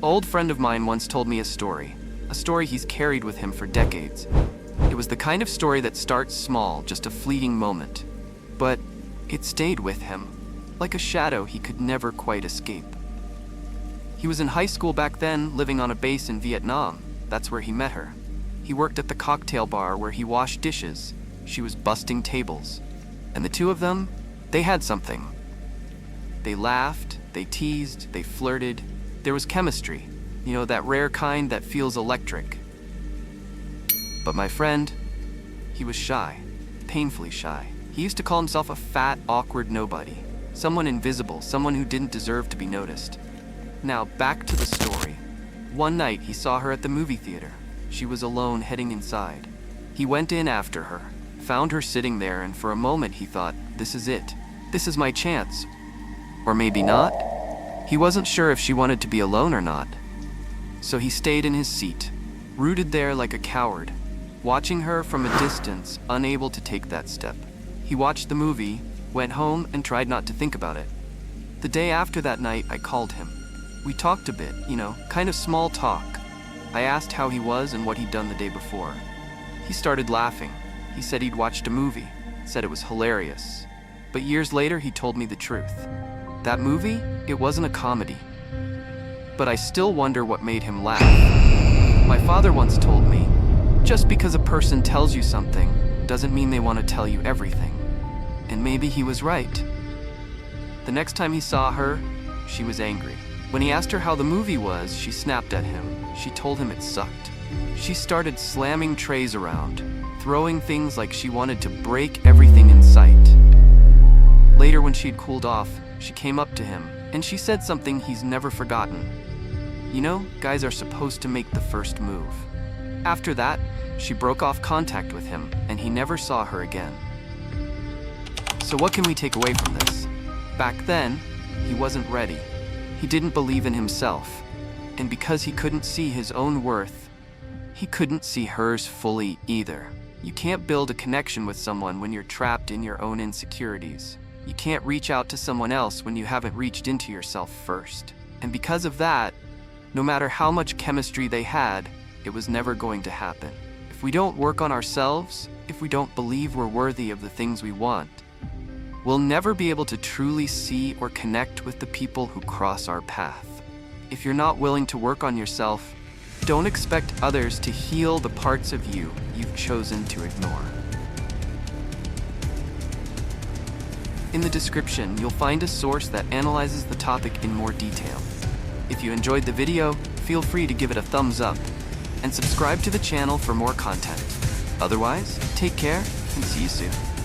old friend of mine once told me a story he's carried with him for decades. It was the kind of story that starts small, just a fleeting moment, but it stayed with him, like a shadow he could never quite escape. He was in high school back then, living on a base in Vietnam. That's where he met her. He worked at the cocktail bar where he washed dishes. She was busting tables. And the two of them, they had something. They laughed, they teased, they flirted. There was chemistry, you know, that rare kind that feels electric. But my friend, he was shy, painfully shy. He used to call himself a fat, awkward nobody, someone invisible, someone who didn't deserve to be noticed. Now, back to the story. One night, he saw her at the movie theater. She was alone, heading inside. He went in after her, found her sitting there, and for a moment he thought, this is it. This is my chance. Or maybe not. He wasn't sure if she wanted to be alone or not. So he stayed in his seat, rooted there like a coward, watching her from a distance, unable to take that step. He watched the movie, went home, and tried not to think about it. The day after that night, I called him. We talked a bit, kind of small talk. I asked how he was and what he'd done the day before. He started laughing. He said he'd watched a movie, said it was hilarious. But years later, he told me the truth. That movie, it wasn't a comedy. But I still wonder what made him laugh. My father once told me, just because a person tells you something doesn't mean they want to tell you everything. And maybe he was right. The next time he saw her, she was angry. When he asked her how the movie was, she snapped at him. She told him it sucked. She started slamming trays around, throwing things like she wanted to break everything in sight. Later, when she'd cooled off, she came up to him, and she said something he's never forgotten. You know, guys are supposed to make the first move. After that, she broke off contact with him, and he never saw her again. So what can we take away from this? Back then, he wasn't ready. He didn't believe in himself. And because he couldn't see his own worth, he couldn't see hers fully either. You can't build a connection with someone when you're trapped in your own insecurities. You can't reach out to someone else when you haven't reached into yourself first. And because of that, no matter how much chemistry they had, it was never going to happen. If we don't work on ourselves, if we don't believe we're worthy of the things we want, we'll never be able to truly see or connect with the people who cross our path. If you're not willing to work on yourself, don't expect others to heal the parts of you you've chosen to ignore. In the description, you'll find a source that analyzes the topic in more detail. If you enjoyed the video, feel free to give it a thumbs up and subscribe to the channel for more content. Otherwise, take care and see you soon.